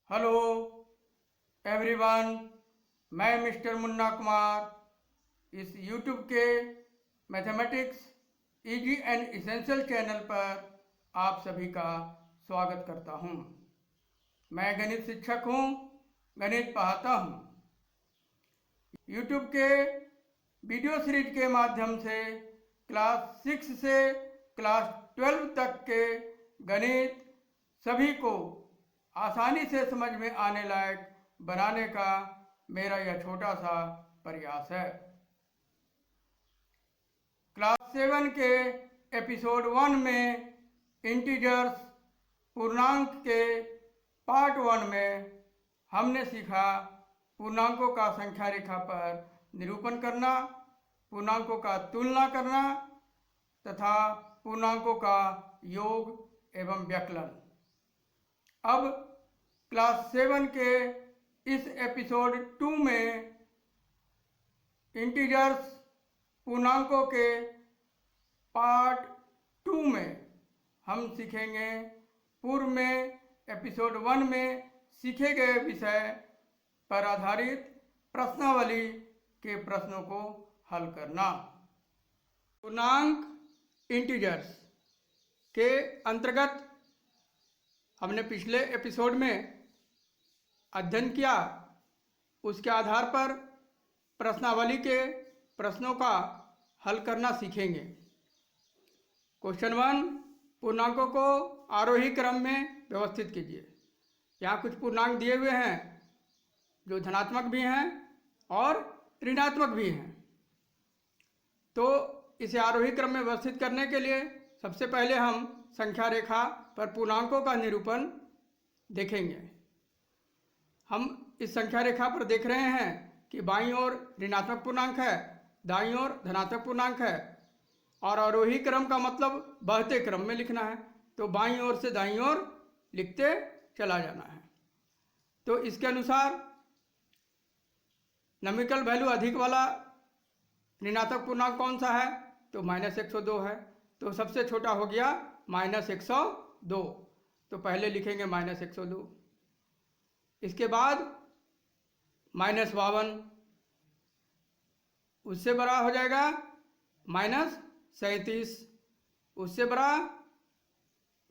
Hello everyone, मैं mister Munna Kumar इस YouTube के mathematics easy and essential channel पर आप सभी का स्वागत करता हूं। मैं गणित शिक्षक हूं, गणित पढ़ाता हूं। यूट्यूब के वीडियो सीरीज के माध्यम से क्लास 6 से क्लास 12 तक के गणित सभी को आसानी से समझ में आने लायक बनाने का मेरा यह छोटा सा प्रयास है। क्लास 7 के एपिसोड 1 में इंटीजर्स पूर्णांक के पार्ट 1 में हमने सीखा पूर्णांकों का संख्या रेखा पर निरूपण करना, पूर्णांकों का तुलना करना तथा पूर्णांकों का योग एवं व्यकलन। अब क्लास 7 के इस एपिसोड 2 में इंटीजर्स पूर्णांकों के पार्ट 2 में हम सीखेंगे पूर्व में एपिसोड 1 में सीखे गए विषय पर आधारित प्रश्नावली के प्रश्नों को हल करना। पूर्णांक इंटीजर्स के अंतर्गत हमने पिछले एपिसोड में अध्ययन किया, उसके आधार पर प्रश्नावली के प्रश्नों का हल करना सीखेंगे। क्वेश्चन 1, पूर्णांकों को आरोही क्रम में व्यवस्थित कीजिए। यहाँ कुछ पूर्णांक दिए हुए हैं जो धनात्मक भी हैं और ऋणात्मक भी हैं। तो इसे आरोही क्रम में व्यवस्थित करने के लिए सबसे पहले हम संख्या रेखा पर पूर्णांकों का निरूपण देखेंगे। हम इस संख्या रेखा पर देख रहे हैं कि बाईं ओर ऋणात्मक पूर्णांक है, दाईं ओर धनात्मक पूर्णांक है और आरोही क्रम का मतलब बढ़ते क्रम में लिखना है। तो बाईं ओर से दाईं ओर लिखते चला जाना है। तो इसके अनुसार नमिकल वैल्यू अधिक वाला ऋणात्मक पूर्णांक कौन सा है? तो -102 है। तो सबसे छोटा हो गया -102। तो पहले लिखेंगे -102। इसके बाद -52, उससे बड़ा हो जाएगा -37, उससे बड़ा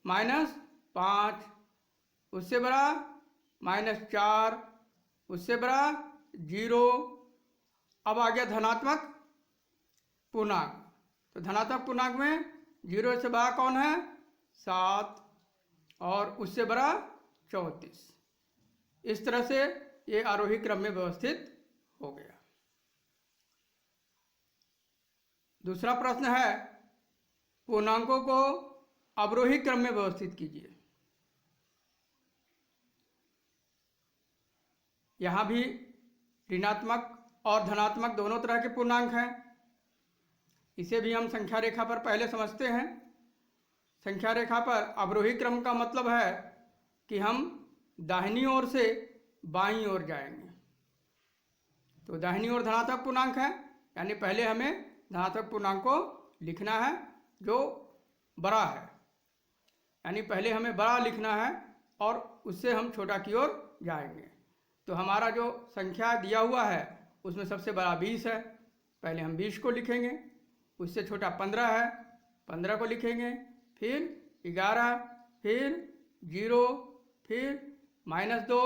-5, उससे बड़ा -4, उससे बड़ा 0। अब आ गया धनात्मक पूर्णांक। तो धनात्मक पूर्णांक में 0 से बड़ा कौन है? 7 और उससे बड़ा 34। इस तरह से ये आरोही क्रम में व्यवस्थित हो गया। दूसरा प्रश्न है, पूर्णांकों को अवरोही क्रम में व्यवस्थित कीजिए। यहाँ भी ऋणात्मक और धनात्मक दोनों तरह के पूर्णांक हैं। इसे भी हम संख्या रेखा पर पहले समझते हैं। संख्या रेखा पर अवरोही क्रम का मतलब है कि हम दाहिनी ओर से बाईं ओर जाएंगे। तो दाहिनी ओर धनात्मक पूर्णांक है, यानी पहले हमें धनात्मक पूर्णांक को लिखना है जो बड़ा है, यानी पहले हमें बड़ा लिखना है और उससे हम छोटा की ओर जाएंगे। तो हमारा जो संख्या दिया हुआ है उसमें सबसे बड़ा 20 है। पहले हम 20 को लिखेंगे, उससे छोटा 15 है, 15 को लिखेंगे, फिर 11, फिर 0, फिर -2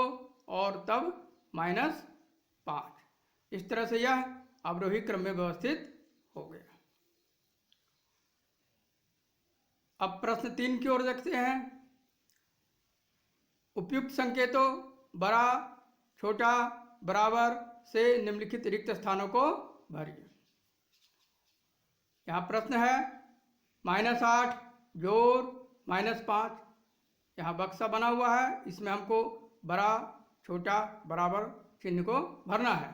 और तब -5। इस तरह से यह अवरोही क्रम में व्यवस्थित हो गया। अब प्रश्न 3 की ओर देखते हैं। उपयुक्त संकेतों बड़ा, छोटा, बराबर से निम्नलिखित रिक्त स्थानों को भरिए। यहाँ प्रश्न है -8 जोड़ -5। यहाँ बक्सा बना हुआ है, इसमें हमको बड़ा, छोटा, बराबर चिन्ह को भरना है।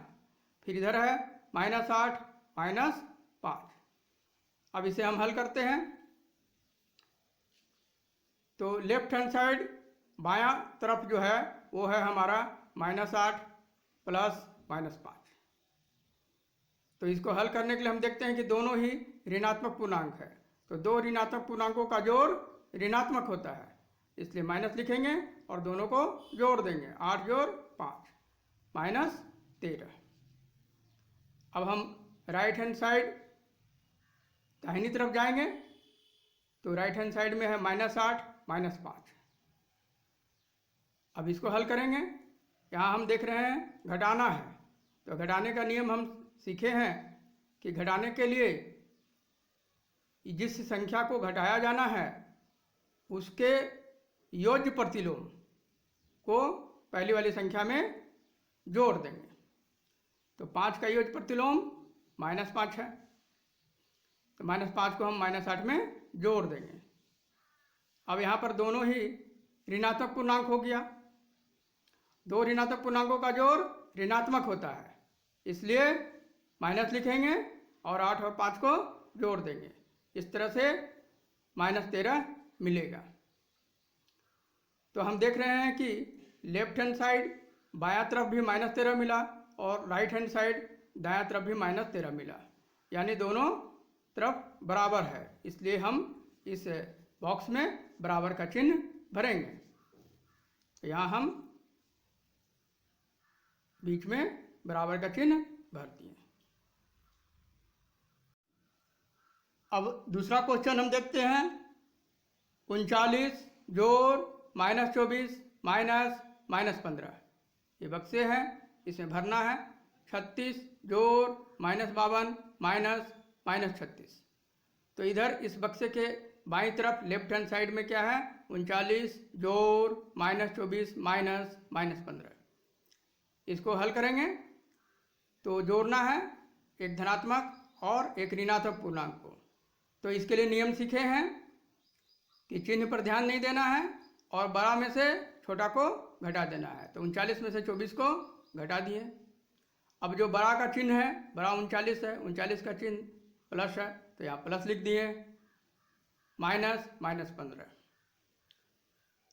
फिर इधर है -8 -5। अब इसे हम हल करते हैं। तो लेफ्ट हैंड साइड बायां तरफ जो है वो है हमारा -8 प्लस -5। तो इसको हल करने के लिए हम देखते हैं कि दोनों ही ऋणात्मक पूर्णांक है। तो दो ऋणात्मक पूर्णांकों का जोड़ ऋणात्मक होता है, इसलिए माइनस लिखेंगे और दोनों को जोड़ देंगे। 8 जोड़ 5 -13। अब हम राइट हैंड साइड दाहिनी तरफ जाएंगे तो राइट हैंड साइड में है -8 -5। अब इसको हल करेंगे। यहाँ हम देख रहे हैं घटाना है, तो घटाने का नियम हम सीखे हैं कि घटाने के लिए जिस संख्या को घटाया जाना है उसके योज्य प्रतिलोम को पहली वाली संख्या में जोड़ देंगे। तो 5 का योज्य प्रतिलोम -5 है, तो -5 को हम -8 में जोड़ देंगे। अब यहाँ पर दोनों ही ऋणात्मक पूर्णांक हो गया। दो ऋणात्मक पूर्णांकों का जोड़ ऋणात्मक होता है, इसलिए माइनस लिखेंगे और 8 और 5 को जोड़ देंगे। इस तरह से -13 मिलेगा। तो हम देख रहे हैं कि लेफ्ट हैंड साइड बायां तरफ भी -13 मिला और राइट हैंड साइड दायां तरफ भी -13 मिला, यानी दोनों तरफ बराबर है, इसलिए हम इस बॉक्स में बराबर का चिन्ह भरेंगे। तो यहाँ हम बीच में बराबर का चिन्ह भर दिए। अब दूसरा क्वेश्चन हम देखते हैं। 39 जोड़ -24 -15 ये बक्से हैं, इसमें भरना है। 36 जोड़ -52 -36। तो इधर इस बक्से के बाईं तरफ लेफ्ट हैंड साइड में क्या है? 39 जोड़ -24 -15। इसको हल करेंगे तो जोड़ना है एक धनात्मक और एक ऋणात्मक पूर्णांक को। तो इसके लिए नियम सीखे हैं कि चिन्ह पर ध्यान नहीं देना है और बड़ा में से छोटा को घटा देना है। तो 39 में से 24 को घटा दिए। अब जो बड़ा का चिन्ह है, बड़ा 39 है, 39 का चिन्ह प्लस है, तो यहाँ प्लस लिख दिए, -15।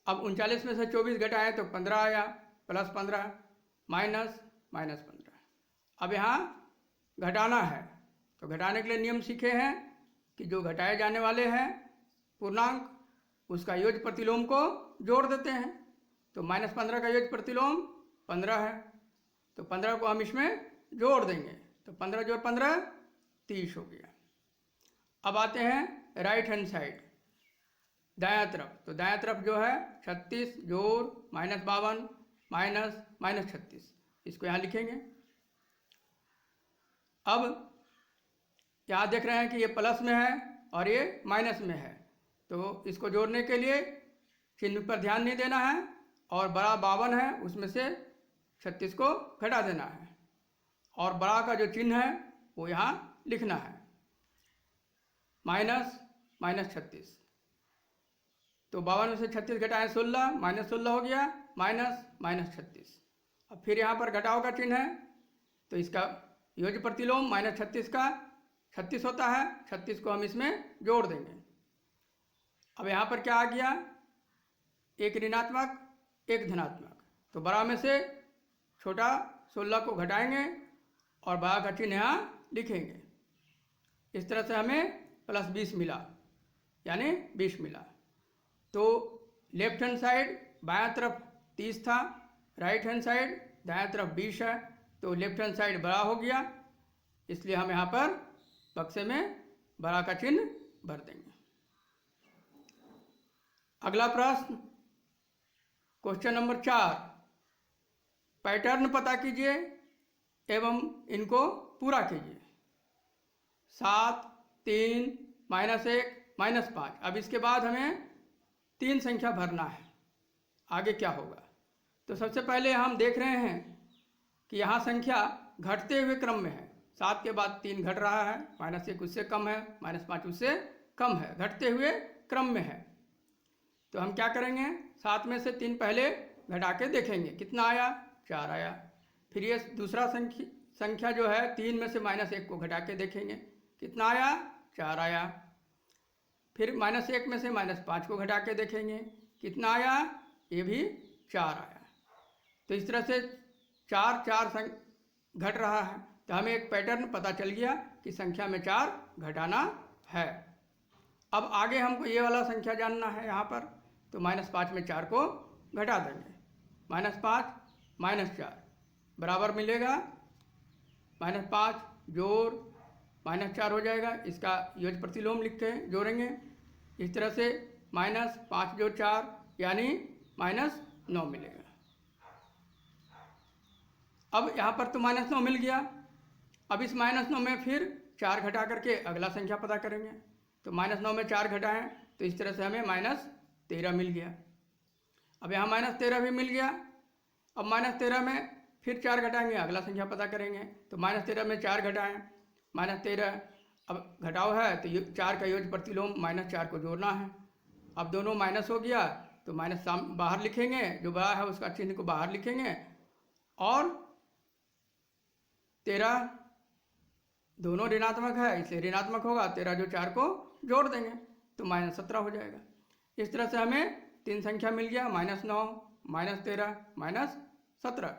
अब 39 में से 24 घटाए तो 15 आया, +15 -15। अब यहाँ घटाना है, तो घटाने के लिए नियम सीखे हैं कि जो घटाए जाने वाले हैं पूर्णांक उसका योज्य प्रतिलोम को जोड़ देते हैं। तो -15 का योज्य प्रतिलोम 15 है, तो 15 को हम इसमें जोड़ देंगे। तो 15 जोड़ 15 30 हो गया। अब आते हैं राइट हैंड साइड दायां तरफ। तो दायां तरफ जो है 36 जोड़ -52 -36, इसको यहाँ लिखेंगे। अब यहाँ देख रहे हैं कि ये प्लस में है और ये माइनस में है, तो इसको जोड़ने के लिए चिन्ह पर ध्यान नहीं देना है और बड़ा 52 है, उसमें से 36 को घटा देना है और बड़ा का जो चिन्ह है वो यहाँ लिखना है, -36। तो 52 में से 36 घटाएं 16, -16 हो गया, -36। अब फिर यहाँ पर घटाव का चिन्ह है, तो इसका योज्य प्रतिलोम -36 का 36 होता है, 36 को हम इसमें जोड़ देंगे। अब यहाँ पर क्या आ गया? एक ऋणात्मक एक धनात्मक। तो बड़ा में से छोटा 16 को घटाएंगे और बड़ा का चिन्ह यहाँ लिखेंगे। इस तरह से हमें +20 मिला, यानी 20 मिला। तो लेफ्ट हैंड साइड बायां तरफ 30 था, राइट हैंड साइड दायां तरफ 20 है, तो लेफ्ट हैंड साइड बड़ा हो गया, इसलिए हम यहाँ पर बक्से में बड़ा का चिन्ह भर देंगे। अगला प्रश्न क्वेश्चन नंबर 4। पैटर्न पता कीजिए एवं इनको पूरा कीजिए। 7 3 -1 -5। अब इसके बाद हमें 3 संख्या भरना है, आगे क्या होगा? तो सबसे पहले हम देख रहे हैं कि यहाँ संख्या घटते हुए क्रम में है। 7 के बाद 3 घट रहा है, -1 उससे कम है, -5 उससे कम है, घटते हुए क्रम में है। तो हम क्या करेंगे? 7 में से 3 पहले घटा के देखेंगे कितना आया, 4 आया। फिर ये दूसरा संख्या जो है 3 में से -1 को घटा के देखेंगे कितना आया, 4 आया। फिर -1 में से -5 को घटा के देखेंगे कितना आया, ये भी 4 आया। तो इस तरह से 4 घट रहा है, तो हमें एक पैटर्न पता चल गया कि संख्या में 4 घटाना है। अब आगे हमको ये वाला संख्या जानना है यहाँ पर, तो -5 में 4 को घटा देंगे। -5 -4 बराबर मिलेगा -5 जोड़ -4 हो जाएगा। इसका योग प्रतिलोम लिखते हैं, जोड़ेंगे इस तरह से। -5 जोड़ 4 यानी -9 मिलेगा। अब यहाँ पर तो -9 मिल गया। अब इस -9 में फिर 4 घटा करके अगला संख्या पता करेंगे। तो -9 में 4 घटाएं तो इस तरह से हमें -13 मिल गया। अब यहाँ -13 भी मिल गया। अब -13 में फिर 4 घटाएंगे, अगला संख्या पता करेंगे। तो -13 में 4 घटाएं, -13 अब घटाव है तो 4 का योग प्रतिलोम -4 को जोड़ना है। अब दोनों माइनस हो गया तो माइनस बाहर लिखेंगे, जो बड़ा है उसका चिन्ह को बाहर लिखेंगे और 13 दोनों ऋणात्मक है इसलिए ऋणात्मक होगा। 13 जो 4 को जोड़ देंगे तो -17 हो जाएगा। इस तरह से हमें 3 संख्या मिल गया, -9 -13 -17।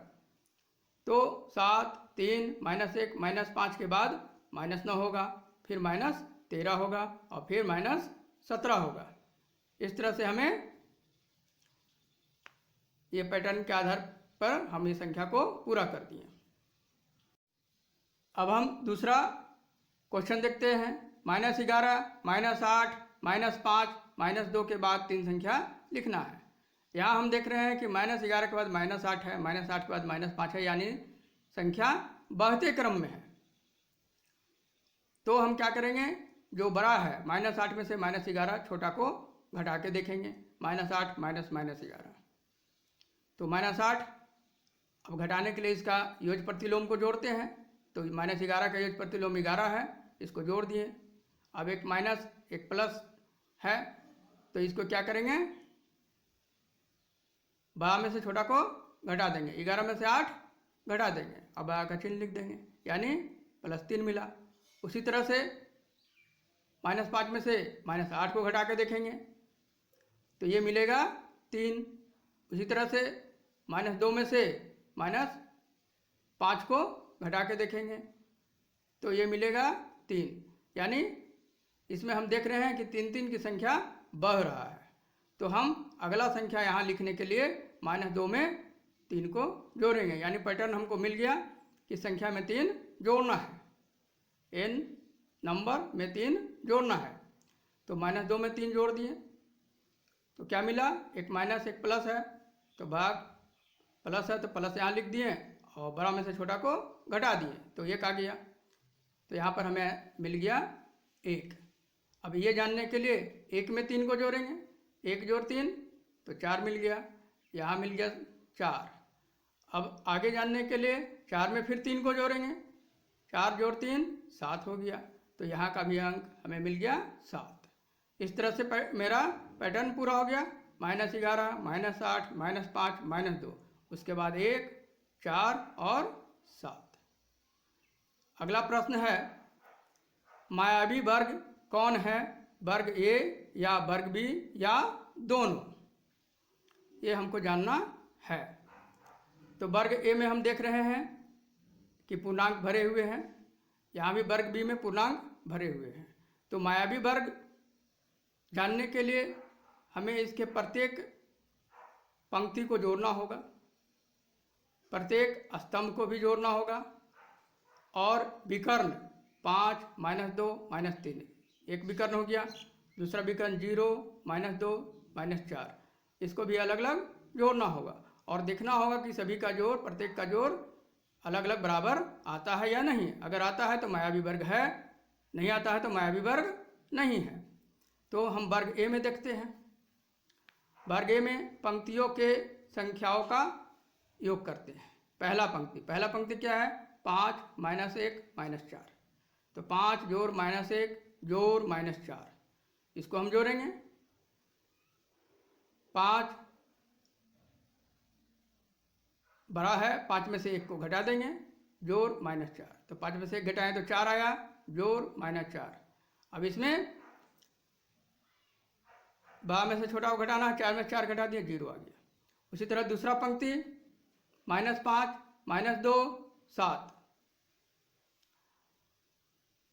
तो 7 3 -1 -5 के बाद -9 होगा, फिर -13 होगा और फिर -17 होगा। इस तरह से हमें ये पैटर्न के आधार पर हम ये संख्या को पूरा कर दिए। अब हम दूसरा क्वेश्चन देखते हैं। -11 -8 -5 -2 के बाद 3 संख्या लिखना है। यहाँ हम देख रहे हैं कि -11 के बाद -8 है, -8 के बाद -5 है, यानी संख्या बढ़ते क्रम में है। तो हम क्या करेंगे, जो बड़ा है -8 में से -11 छोटा को घटा के देखेंगे। -8 -11 तो -8। अब घटाने के लिए इसका योग प्रतिलोम को जोड़ते हैं। तो -11 का योग प्रतिलोम 11 है, इसको जोड़ दिए। अब एक माइनस एक प्लस है तो इसको क्या करेंगे, बड़ा में से छोटा को घटा देंगे। 11 में से 8 घटा देंगे, अब बड़ा का चिन्ह लिख देंगे यानी +3 मिला। उसी तरह से -5 में से -8 को घटा के देखेंगे तो ये मिलेगा 3। उसी तरह से -2 में से -5 को घटा के देखेंगे तो ये मिलेगा 3। यानी इसमें हम देख रहे हैं कि 3 की संख्या बढ़ रहा है। तो हम अगला संख्या यहाँ लिखने के लिए -2 में 3 को जोड़ेंगे। यानी पैटर्न हमको मिल गया कि संख्या में 3 जोड़ना है, n नंबर में 3 जोड़ना है। तो -2 में 3 जोड़ दिए तो क्या मिला, एक माइनस एक प्लस है तो भाग प्लस है तो प्लस यहाँ लिख दिए और बड़ा में से छोटा को घटा दिए तो 1 आ गया। तो यहाँ पर हमें मिल गया 1। अब ये जानने के लिए 1 में 3 को जोड़ेंगे, 1 जोड़ 3 तो 4 मिल गया, यहाँ मिल गया 4। अब आगे जानने के लिए 4 में फिर 3 को जोड़ेंगे, 4 जोड़ 3 7 हो गया। तो यहाँ का भी अंक हमें मिल गया 7। इस तरह से मेरा पैटर्न पूरा हो गया। -11 -8 -5 -2, उसके बाद 1 4 और 7। अगला प्रश्न है, मायावी वर्ग कौन है, वर्ग ए या वर्ग बी या दोनों, ये हमको जानना है। तो वर्ग ए में हम देख रहे हैं कि पूर्णांक भरे हुए हैं, यहाँ भी वर्ग बी में पूर्णांक भरे हुए हैं। तो मायावी वर्ग जानने के लिए हमें इसके प्रत्येक पंक्ति को जोड़ना होगा, प्रत्येक स्तंभ को भी जोड़ना होगा और विकर्ण 5 -2 -3 एक विकर्ण हो गया, दूसरा विकर्ण 0 -2 -4, इसको भी अलग अलग जोड़ना होगा और देखना होगा कि सभी का जोड़, प्रत्येक का जोड़ अलग अलग बराबर आता है या नहीं। अगर आता है तो मायावी वर्ग है, नहीं आता है तो मायावी वर्ग नहीं है। तो हम वर्ग ए में देखते हैं। वर्ग ए में पंक्तियों के संख्याओं का योग करते हैं। पहला पंक्ति क्या है, 5 -1 -4। तो 5 जोड़ -1 जोड़ -4, इसको हम जोड़ेंगे। 5 बड़ा है, 5 में से 1 को घटा देंगे, जोड़ -4। तो 5 में से 1 घटाएं तो 4 आया, जोड़ -4। अब इसमें बड़ा में से छोटा को घटाना है, 4 में 4 घटा दिया, 0 आ गया। उसी तरह दूसरा पंक्ति -5 -2 7,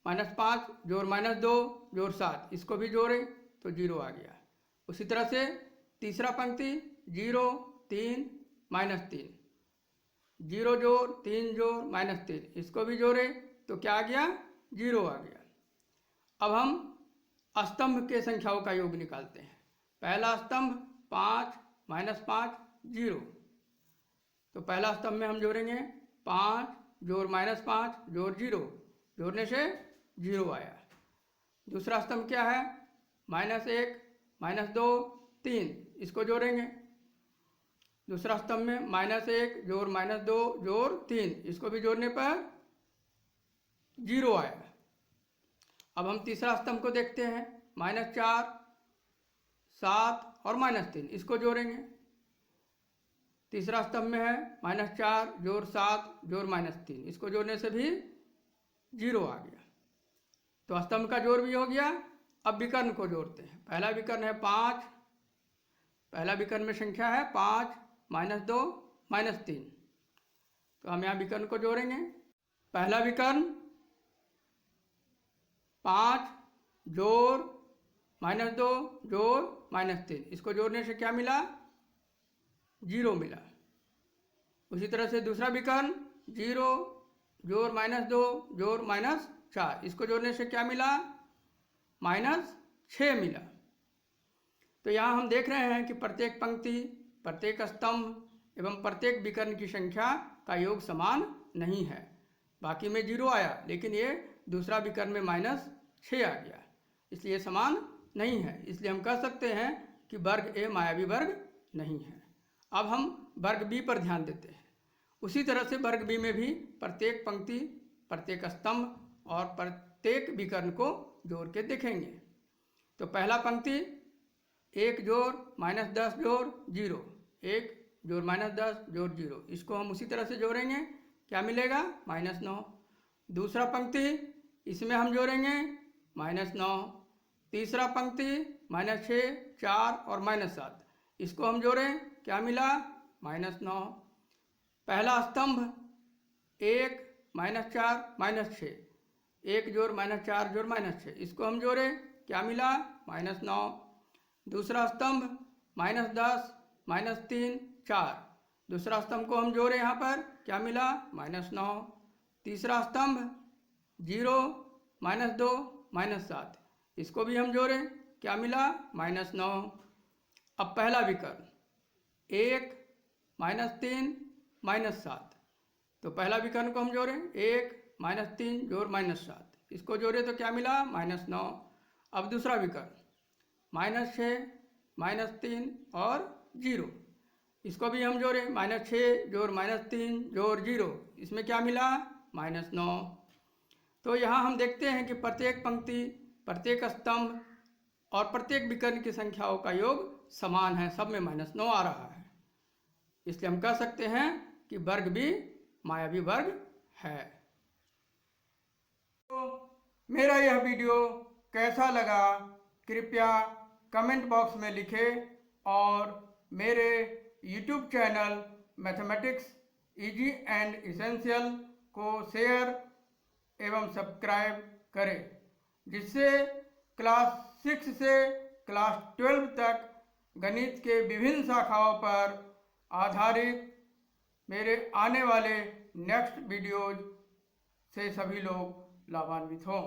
-5 जोड़ -2 जोड़ 7, इसको भी जोड़ें तो 0 आ गया। उसी तरह से तीसरा पंक्ति 0 3 -3, 0 जोड़ 3 जोड़ -3, इसको भी जोड़े तो क्या आ गया? 0 आ गया। अब हम स्तंभ के संख्याओं का योग निकालते हैं। पहला स्तंभ 5 -5 0, तो पहला स्तंभ में हम जोड़ेंगे 5 जोड़ -5 जोड़ 0, जोड़ने से 0 आया। दूसरा स्तंभ क्या है? -1 -2 3, इसको जोड़ेंगे। दूसरा स्तंभ में -1 जोड़ -2 जोड़ 3, इसको भी जोड़ने पर 0 आया। अब हम तीसरा स्तंभ को देखते हैं। -4 7 और -3, इसको जोड़ेंगे। तीसरा स्तंभ में है -4 जोड़ 7 जोड़ -3, इसको जोड़ने से भी 0 आ गया। तो स्तंभ का जोड़ भी हो गया। अब विकर्ण को जोड़ते हैं। पहला विकर्ण है 5, पहला विकर्ण में संख्या है 5 -2 -3, तो हम यहाँ विकर्ण को जोड़ेंगे। पहला विकर्ण 5 जोड़ -2 जोड़ -3, इसको जोड़ने से क्या मिला? 0 मिला। उसी तरह से दूसरा विकर्ण 0 जोड़ -2 जोड़ -4, इसको जोड़ने से क्या मिला? -6 मिला। तो यहाँ हम देख रहे हैं कि प्रत्येक पंक्ति, प्रत्येक स्तंभ एवं प्रत्येक विकर्ण की संख्या का योग समान नहीं है। बाकी में 0 आया, लेकिन ये दूसरा विकर्ण में -6 आ गया, इसलिए समान नहीं है। इसलिए हम कह सकते हैं कि वर्ग ए मायावी वर्ग नहीं है। अब हम वर्ग बी पर ध्यान देते हैं। उसी तरह से वर्ग बी में भी प्रत्येक पंक्ति, प्रत्येक स्तंभ और प्रत्येक विकर्ण को जोड़ के देखेंगे। तो पहला पंक्ति 1 जोड़ -10 जोड़ 0, 1 जोड़ -10 जोड़ 0, इसको हम उसी तरह से जोड़ेंगे। क्या मिलेगा? -9। दूसरा पंक्ति, इसमें हम जोड़ेंगे -9। तीसरा पंक्ति -6 4 और -7, इसको हम जोड़ें, क्या मिला? -9। पहला स्तंभ 1 -4 -6, 1 जोड़ -4 जोड़ -6, इसको हम जोड़े, क्या मिला? -9। दूसरा स्तंभ -10 -3 4, दूसरा स्तंभ को हम जोड़े, यहाँ पर क्या मिला? -9। तीसरा स्तंभ 0 -2 -7, इसको भी हम जोड़े, क्या मिला? -9। अब पहला विकर्ण 1 -3 -7, तो पहला विकर्ण को हम जोड़ें, 1 -3 जोड़ -7, इसको जोड़े तो क्या मिला? -9। अब दूसरा विकर्ण -6 -3 और 0, इसको भी हम जोड़ें, -6 जोड़ -3 जोड़ 0, इसमें क्या मिला? -9। तो यहाँ हम देखते हैं कि प्रत्येक पंक्ति, प्रत्येक स्तंभ और प्रत्येक विकर्ण की संख्याओं का योग समान है, सब में -9 आ रहा है। इसलिए हम कह सकते हैं कि वर्ग भी मायावी वर्ग है। तो मेरा यह वीडियो कैसा लगा कृपया कमेंट बॉक्स में लिखें और मेरे YouTube channel mathematics easy and essential को शेयर एवं सब्सक्राइब करें, जिससे क्लास 6 से क्लास 12 तक गणित के विभिन्न शाखाओं पर आधारित मेरे आने वाले नेक्स्ट वीडियोज से सभी लोग लाभान्वित हों।